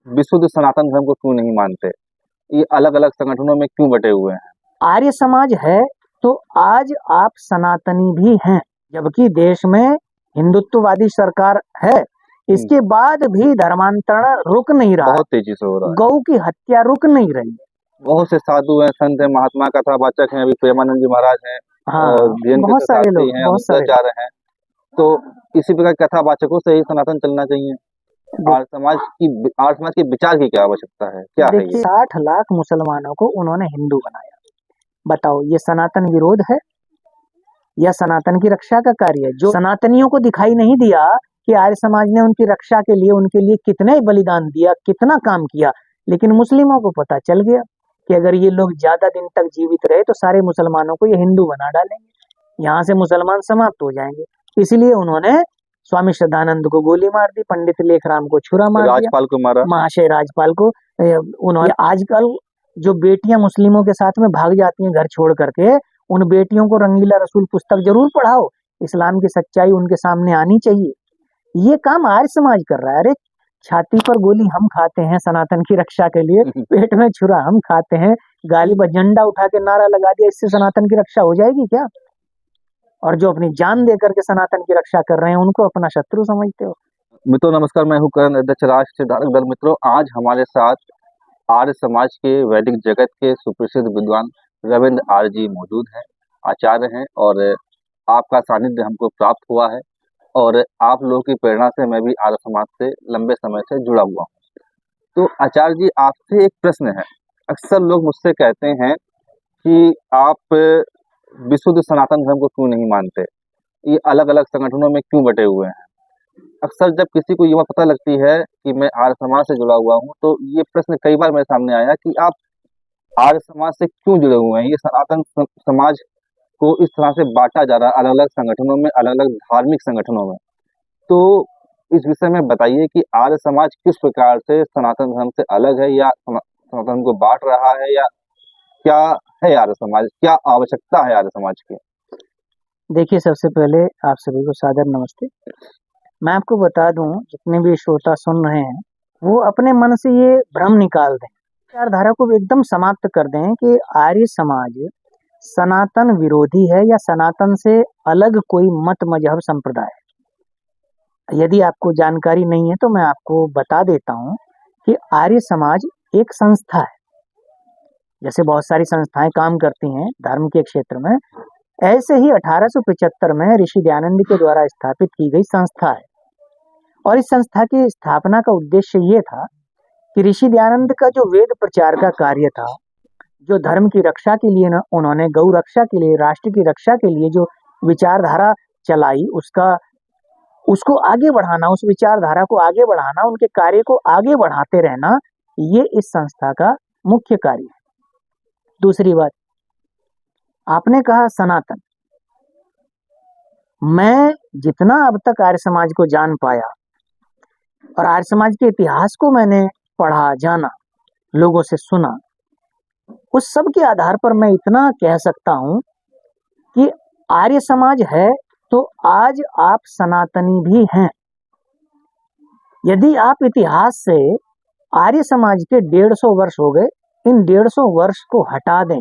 विशुद्ध सनातन धर्म को क्यों नहीं मानते? ये अलग अलग संगठनों में क्यों बटे हुए हैं? आर्य समाज है तो आज आप सनातनी भी हैं, जबकि देश में हिंदुत्ववादी सरकार है, इसके बाद भी धर्मांतरण रुक नहीं रहा बहुत तेजी से हो रहा है। गौ की हत्या रुक नहीं रही है। बहुत से साधु हैं, संत हैं, महात्मा कथावाचक हैं, अभी प्रेमानंद जी महाराज हैं और धीरेन्द्र बहुत कृष्ण सारे शास्त्री लोग, हैं, बहुत सारे अमृताचार्य हैं। तो इसी प्रकार कथावाचकों से ही सनातन चलना चाहिए। आर्य समाज के विचार की क्या आवश्यकता है? क्या है ये? देखिए, 60 लाख मुसलमानों को उन्होंने हिंदू बनाया। बताओ, ये सनातन विरोध है या सनातन की रक्षा का कार्य है? जो सनातनियों को दिखाई नहीं दिया कि आर्य समाज ने उनकी रक्षा के लिए उनके लिए कितने बलिदान दिया, कितना काम किया, लेकिन मुस्लिमों को पता चल गया कि अगर ये लोग ज्यादा दिन तक जीवित रहे तो सारे मुसलमानों को ये हिंदू बना डालेंगे, यहाँ से मुसलमान समाप्त हो जाएंगे। इसलिए उन्होंने स्वामी श्रद्धानंद को गोली मार दी, पंडित लेखराम को छुरा मार दिया, राजपाल को मारा, महाशय राजपाल को। उन्होंने आजकल जो बेटियां मुस्लिमों के साथ में भाग जाती हैं घर छोड़ करके, उन बेटियों को रंगीला रसूल पुस्तक जरूर पढ़ाओ, इस्लाम की सच्चाई उनके सामने आनी चाहिए। ये काम आर्य समाज कर रहा है। अरे, छाती पर गोली हम खाते हैं सनातन की रक्षा के लिए, पेट में छुरा हम खाते हैं, गाली पर झंडा उठा के नारा लगा दिया, इससे सनातन की रक्षा हो जाएगी क्या? और जो अपनी जान देकर के सनातन की रक्षा कर रहे हैं उनको अपना शत्रु समझते हो। मित्रों नमस्कार, मैं हूं करण, अध्यक्ष राष्ट्रीय धारक दल। मित्रों, आज हमारे साथ आर्य समाज के वैदिक जगत के सुप्रसिद्ध विद्वान रविंद्र आर्य जी मौजूद हैं, आचार्य हैं, और आपका सानिध्य हमको प्राप्त हुआ है और आप लोगों की प्रेरणा से मैं भी आर्य समाज से लंबे समय से जुड़ा हुआ हूँ। तो आचार्य जी, आपसे एक प्रश्न है। अक्सर लोग मुझसे कहते हैं कि आप विशुद्ध सनातन धर्म को क्यों नहीं मानते? ये अलग अलग संगठनों में क्यों बटे हुए हैं? अक्सर जब किसी को ये बात पता लगती है कि मैं आर्य समाज से जुड़ा हुआ हूँ, तो ये प्रश्न कई बार मेरे सामने आया कि आप आर्य समाज से क्यों जुड़े हुए हैं? ये सनातन समाज को इस तरह से बांटा जा रहा है अलग अलग संगठनों में, अलग अलग धार्मिक संगठनों में। तो इस विषय में बताइए कि आर्य समाज किस प्रकार से सनातन धर्म से अलग है, या सनातन को बांट रहा है, या क्या है आर्य समाज, क्या आवश्यकता है आर्य समाज की? देखिए, सबसे पहले आप सभी को सादर नमस्ते। मैं आपको बता दूं, जितने भी श्रोता सुन रहे हैं वो अपने मन से ये भ्रम निकाल दें, विचारधारा को एकदम समाप्त कर दें कि आर्य समाज सनातन विरोधी है या सनातन से अलग कोई मत मजहब संप्रदाय है। यदि आपको जानकारी नहीं है तो मैं आपको बता देता हूं कि आर्य समाज एक संस्था है। जैसे बहुत सारी संस्थाएं काम करती हैं धर्म के क्षेत्र में, ऐसे ही 1875 में ऋषि दयानंद के द्वारा स्थापित की गई संस्था है। और इस संस्था की स्थापना का उद्देश्य ये था कि ऋषि दयानंद का जो वेद प्रचार का कार्य था, जो धर्म की रक्षा के लिए उन्होंने गौ रक्षा के लिए, राष्ट्र की रक्षा के लिए जो विचारधारा चलाई, उसको आगे बढ़ाना, उस विचारधारा को आगे बढ़ाना, उनके कार्य को आगे बढ़ाते रहना, ये इस संस्था का मुख्य कार्य है। दूसरी बात, आपने कहा सनातन। मैं जितना अब तक आर्य समाज को जान पाया और आर्य समाज के इतिहास को मैंने पढ़ा, जाना, लोगों से सुना, उस सब के आधार पर मैं इतना कह सकता हूं कि आर्य समाज है तो आज आप सनातनी भी हैं। यदि आप इतिहास से आर्य समाज के 150 वर्ष हो गए, इन 150 वर्ष को हटा दें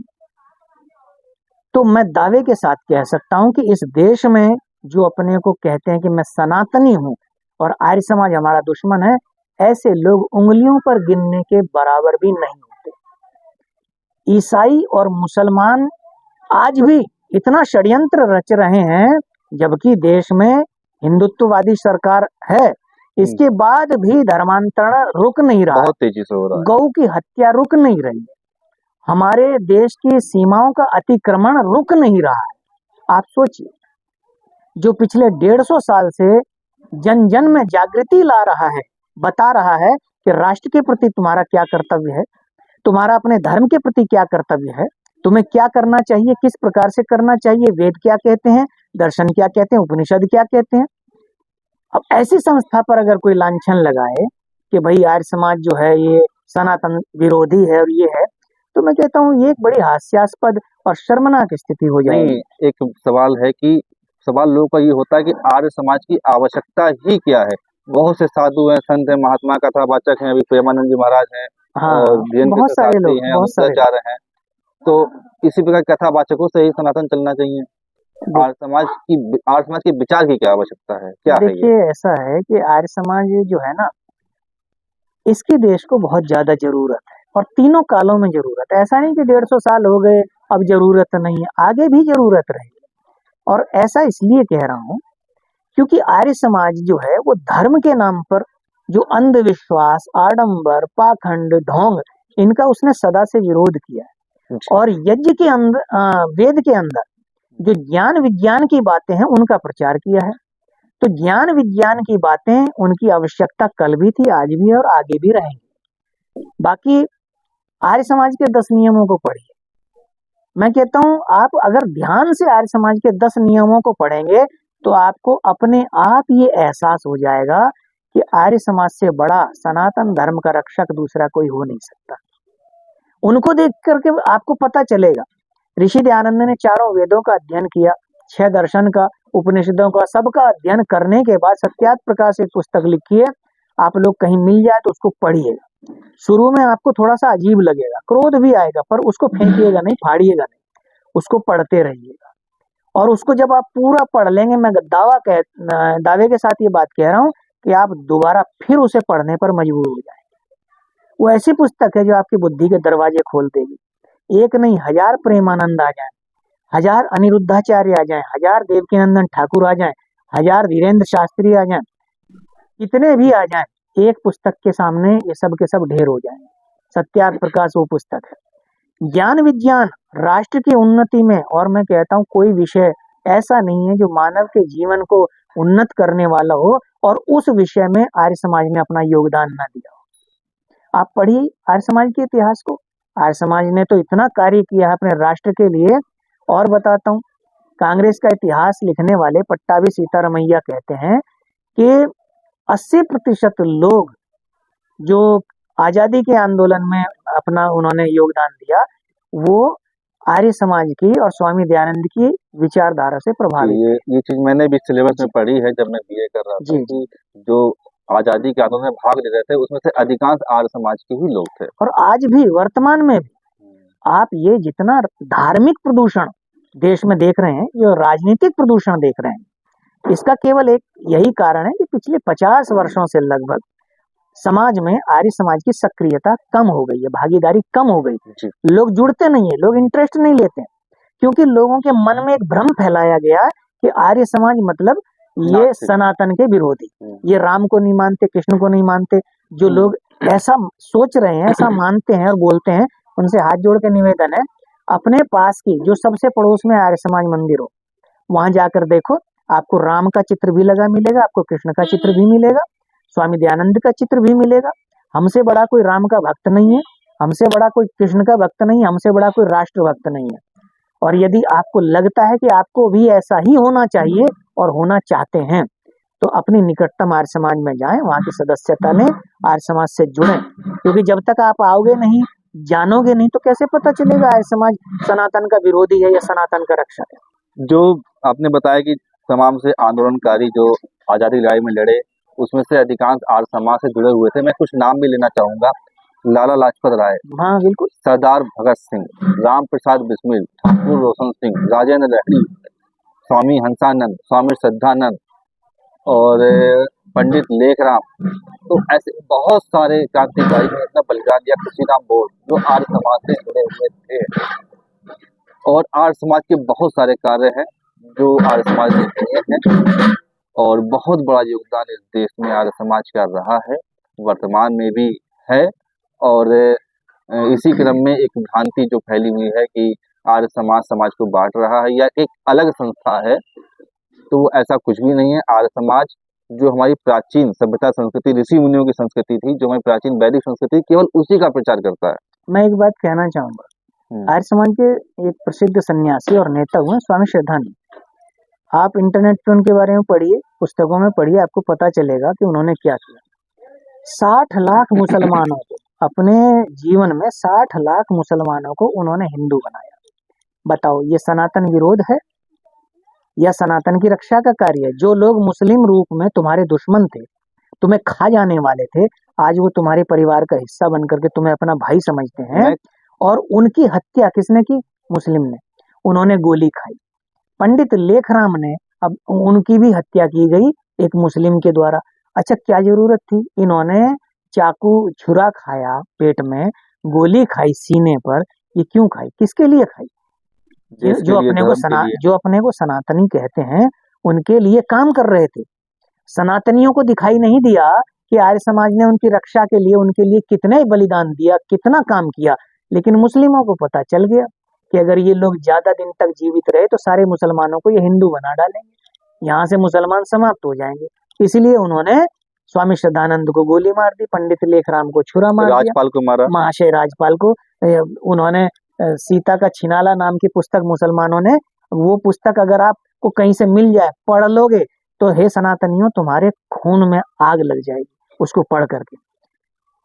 तो मैं दावे के साथ कह सकता हूं कि इस देश में जो अपने को कहते हैं कि मैं सनातनी हूं और आर्य समाज हमारा दुश्मन है, ऐसे लोग उंगलियों पर गिनने के बराबर भी नहीं होते। ईसाई और मुसलमान आज भी इतना षड्यंत्र रच रहे हैं, जबकि देश में हिंदुत्ववादी सरकार है, इसके बाद भी धर्मांतरण रुक नहीं रहा, बहुत तेजी से हो रहा है। गौ की हत्या रुक नहीं रही, हमारे देश की सीमाओं का अतिक्रमण रुक नहीं रहा है। आप सोचिए, जो पिछले 150 साल से जन जन में जागृति ला रहा है, बता रहा है कि राष्ट्र के प्रति तुम्हारा क्या कर्तव्य है, तुम्हारा अपने धर्म के प्रति क्या कर्तव्य है, तुम्हें क्या करना चाहिए, किस प्रकार से करना चाहिए, वेद क्या कहते हैं, दर्शन क्या कहते हैं, उपनिषद क्या कहते हैं। अब ऐसी संस्था पर अगर कोई लांछन लगाए कि भाई आर्य समाज जो है ये सनातन विरोधी है और ये है, तो मैं कहता हूँ ये एक बड़ी हास्यास्पद और शर्मनाक स्थिति हो जाएगी। नहीं, एक सवाल है कि सवाल लोगों का ये होता है कि आर्य समाज की आवश्यकता ही क्या है? बहुत से साधु हैं, संत हैं, महात्मा कथावाचक हैं, अभी प्रेमानंद जी महाराज हैं हाँ, और धीरेन्द्र बहुत प्रसाद सारे शास्त्री लोग, हैं, बहुत सारे अमृताचार्य हैं। तो इसी प्रकार कथावाचकों से ही सनातन चलना चाहिए। लोग। आर्य समाज के विचार की क्या आवश्यकता है, क्या है ये? देखिए ऐसा है कि आर्य समाज जो है ना, इसकी देश को बहुत ज्यादा जरूरत है और तीनों कालों में जरूरत है। ऐसा नहीं कि 150 साल हो गए अब जरूरत नहीं है, आगे भी जरूरत रहेगी। और ऐसा इसलिए कह रहा हूँ क्योंकि आर्य समाज जो है वो धर्म के नाम पर जो अंधविश्वास, आडंबर, पाखंड, ढोंग, इनका उसने सदा से विरोध किया है। जी। और यज्ञ के अंदर, वेद के अंदर जो ज्ञान विज्ञान की बातें हैं उनका प्रचार किया है। तो ज्ञान विज्ञान की बातें, उनकी आवश्यकता कल भी थी, आज भी है और आगे भी रहेंगी। बाकी आर्य समाज के 10 नियमों को पढ़िए। मैं कहता हूं आप अगर ध्यान से आर्य समाज के 10 नियमों को पढ़ेंगे तो आपको अपने आप ये एहसास हो जाएगा कि आर्य समाज से बड़ा सनातन धर्म का रक्षक दूसरा कोई हो नहीं सकता। उनको देख करके आपको पता चलेगा। ऋषि दयानंद ने चारों वेदों का अध्ययन किया, 6 दर्शन का, उपनिषदों का, सबका अध्ययन करने के बाद सत्यार्थ प्रकाश एक पुस्तक लिखी है। आप लोग कहीं मिल जाए तो उसको पढ़िएगा। शुरू में आपको थोड़ा सा अजीब लगेगा, क्रोध भी आएगा, पर उसको फेंकिएगा नहीं, फाड़िएगा नहीं, उसको पढ़ते रहिएगा। और उसको जब आप पूरा पढ़ लेंगे, मैं दावे के साथ ये बात कह रहा हूँ कि आप दोबारा फिर उसे पढ़ने पर मजबूर हो जाएंगे। वो ऐसी पुस्तक है जो आपकी बुद्धि के दरवाजे खोल देगी। एक नहीं, 1000 प्रेमानंद आ जाए, 1000 अनिरुद्धाचार्य आ जाए, 1000 देवकीनंदन ठाकुर आ जाए, 1000 धीरेन्द्र शास्त्री आ जाए, कितने भी आ जाए, एक पुस्तक के सामने ये सब के सब ढेर हो जाएंगे। सत्यार्थ प्रकाश वो पुस्तक है। ज्ञान विज्ञान राष्ट्र की उन्नति में, और मैं कहता हूँ कोई विषय ऐसा नहीं है जो मानव के जीवन को उन्नत करने वाला हो और उस विषय में आर्य समाज ने अपना योगदान ना दिया हो। आप पढ़िए आर्य समाज के इतिहास को। आर्य समाज ने तो इतना कार्य किया है अपने राष्ट्र के लिए। और बताता हूँ, कांग्रेस का इतिहास लिखने वाले पट्टाभी सीतारमैया कहते हैं कि 80% लोग जो आजादी के आंदोलन में अपना उन्होंने योगदान दिया, वो आर्य समाज की और स्वामी दयानंद की विचारधारा से प्रभावित। ये चीज मैंने भी सिलेबस में पढ़ी है जब मैं बीए कर रहा था, कि जो आजादी के आंदोलन में भाग ले रहे थे उसमें से अधिकांश आर्य समाज के ही लोग थे। और आज भी वर्तमान में भी आप ये जितना धार्मिक प्रदूषण देश में देख रहे हैं, जो राजनीतिक प्रदूषण देख रहे हैं, इसका केवल एक यही कारण है कि पिछले 50 वर्षों से लगभग समाज में आर्य समाज की सक्रियता कम हो गई है, भागीदारी कम हो गई। लोग जुड़ते नहीं है, लोग इंटरेस्ट नहीं लेते हैं, क्योंकि लोगों के मन में एक भ्रम फैलाया गया कि आर्य समाज मतलब ये सनातन के विरोधी, ये राम को नहीं मानते, कृष्ण को नहीं मानते। जो लोग ऐसा सोच रहे हैं, ऐसा मानते हैं और बोलते हैं, उनसे हाथ जोड़ के निवेदन है, अपने पास की जो सबसे पड़ोस में आर्य समाज मंदिर हो, वहां जाकर देखो, आपको राम का चित्र भी लगा मिलेगा, आपको कृष्ण का चित्र भी मिलेगा, स्वामी दयानंद का चित्र भी मिलेगा। हमसे बड़ा कोई राम का भक्त नहीं है, हमसे बड़ा कोई कृष्ण का भक्त नहीं है, हमसे बड़ा कोई राष्ट्र भक्त नहीं है। और यदि आपको लगता है कि आपको भी ऐसा ही होना चाहिए और होना चाहते हैं, तो अपनी निकटतम आर्य समाज में जाएं, वहां की सदस्यता लें, आर्य समाज से जुड़ें। क्योंकि जब तक आप आओगे नहीं, जानोगे नहीं, तो कैसे पता चलेगा आर्य समाज सनातन का विरोधी है या सनातन का रक्षक है। जो आपने बताया कि तमाम से आंदोलनकारी जो आजादी लड़ाई में लड़े, उसमें से अधिकांश आर्य समाज से जुड़े हुए थे। मैं कुछ नाम भी लेना चाहूंगा। लाला लाजपत राय, हाँ बिल्कुल, सरदार भगत सिंह, राम प्रसाद बिस्मिल, ठाकुर रोशन सिंह, राजेंद्र लहरी, स्वामी हंसानंद, स्वामी श्रद्धानंद और पंडित लेखराम। तो ऐसे बहुत सारे क्रांतिकारी ने अपना बलिदान दिया। खुशीराम बोस जो आर्य समाज से जुड़े हुए थे। और आर्य समाज के बहुत सारे कार्य हैं जो आर्य समाज ने किए हैं और बहुत बड़ा योगदान इस देश में आर्य समाज का रहा है, वर्तमान में भी है। और इसी क्रम में एक भ्रांति जो फैली हुई है कि आर्य समाज को बांट रहा है या एक अलग संस्था है, तो वो ऐसा कुछ भी नहीं है। आर्य समाज जो हमारी प्राचीन सभ्यता, संस्कृति, ऋषि मुनियों की संस्कृति थी, जो हमारी प्राचीन वैदिक संस्कृति, केवल उसी का प्रचार करता है। मैं एक बात कहना चाहूंगा, आर्य समाज के एक प्रसिद्ध सन्यासी और नेता हुए स्वामी श्रद्धानंद। आप इंटरनेट पे उनके बारे में पढ़िए, पुस्तकों में पढ़िए, आपको पता चलेगा कि उन्होंने क्या किया। 60 लाख मुसलमानों को अपने जीवन में 60 लाख मुसलमानों को उन्होंने हिंदू बनाया। बताओ, ये सनातन विरोध है या सनातन की रक्षा का कार्य है? जो लोग मुस्लिम रूप में तुम्हारे दुश्मन थे, तुम्हें खा जाने वाले थे, आज वो तुम्हारे परिवार का हिस्सा बन करके तुम्हें अपना भाई समझते हैं। मैं और उनकी हत्या किसने की? मुस्लिम ने। उन्होंने गोली खाई। पंडित लेखराम ने, अब उनकी भी हत्या की गई एक मुस्लिम के द्वारा। अच्छा, क्या जरूरत थी? इन्होंने चाकू छुरा खाया पेट में, गोली खाई सीने पर, ये क्यों खाई? किसके लिए खाई? देश के लिए, धर्म के लिए। जो अपने को सनातनी कहते हैं, उनके लिए काम कर रहे थे। सनातनियों को दिखाई नहीं दिया कि आर्य समाज ने उनकी रक्षा के लिए उनके लिए कितने बलिदान दिया, कितना काम किया। लेकिन मुस्लिमों को पता चल गया कि अगर ये लोग ज्यादा दिन तक जीवित रहे तो सारे मुसलमानों को ये हिंदू बना डालेंगे, यहाँ से मुसलमान समाप्त हो जाएंगे। इसलिए उन्होंने स्वामी श्रद्धानंद को गोली मार दी, पंडित लेखराम को छुरा मार दिया, राजपाल को मारा, महाशय राजपाल को। उन्होंने सीता का छिनाला नाम की पुस्तक, मुसलमानों ने, वो पुस्तक अगर आपको कहीं से मिल जाए, पढ़ लोगे तो हे सनातनियों, तुम्हारे खून में आग लग जाएगी उसको पढ़ करके।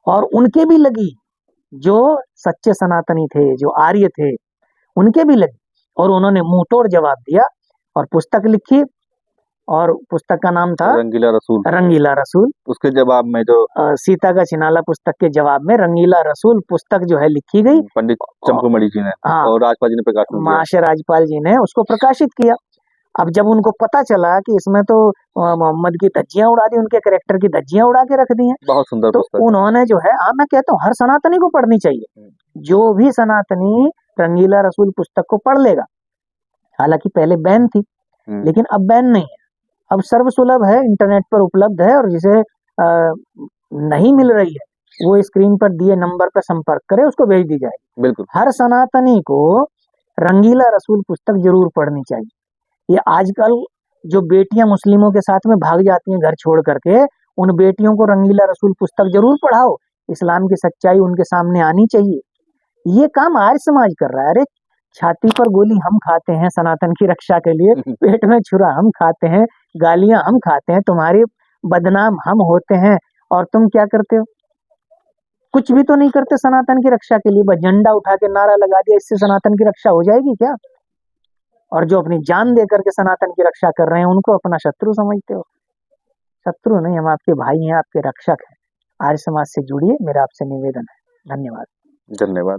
और उनके भी लगी, जो सच्चे सनातनी थे, जो आर्य थे, उनके भी लगी। और उन्होंने मुंह तोड़ जवाब दिया और पुस्तक लिखी, और पुस्तक का नाम था रंगीला रसूल। रंगीला रसूल। उसके जवाब में जो सीता का छिनाला पुस्तक के जवाब में रंगीला रसूल पुस्तक जो है लिखी गई, पंडित चंपूमणि जी ने। हाँ, और राजपाल जी ने प्रकाशित किया, महाशय राजपाल जी ने उसको प्रकाशित किया। अब जब उनको पता चला कि इसमें तो मोहम्मद की धज्जियां उड़ा दी, उनके कैरेक्टर की धज्जियां उड़ा के रख दी हैं, बहुत सुंदर तो पुस्तक। उन्होंने जो है, मैं कहता हूँ हर सनातनी को पढ़नी चाहिए। जो भी सनातनी रंगीला रसूल पुस्तक को पढ़ लेगा, हालांकि पहले बैन थी, लेकिन अब बैन नहीं है, अब सर्वसुलभ है, इंटरनेट पर उपलब्ध है। और जिसे नहीं मिल रही है वो स्क्रीन पर दिए नंबर पर संपर्क करे, उसको भेज दी जाएगी। बिल्कुल। हर सनातनी को रंगीला रसूल पुस्तक जरूर पढ़नी चाहिए। ये आजकल जो बेटियां मुस्लिमों के साथ में भाग जाती हैं घर छोड़ करके, उन बेटियों को रंगीला रसूल पुस्तक जरूर पढ़ाओ। इस्लाम की सच्चाई उनके सामने आनी चाहिए। ये काम आर्य समाज कर रहा है। अरे, छाती पर गोली हम खाते हैं सनातन की रक्षा के लिए, पेट में छुरा हम खाते हैं, गालियां हम खाते हैं, तुम्हारे बदनाम हम होते हैं, और तुम क्या करते हो? कुछ भी तो नहीं करते सनातन की रक्षा के लिए, बस झंडा उठा के नारा लगा दिया, इससे सनातन की रक्षा हो जाएगी क्या? और जो अपनी जान दे करके सनातन की रक्षा कर रहे हैं, उनको अपना शत्रु समझते हो। शत्रु नहीं, हम आपके भाई हैं, आपके रक्षक हैं। आर्य समाज से जुड़िए, मेरा आपसे निवेदन है। धन्यवाद। धन्यवाद।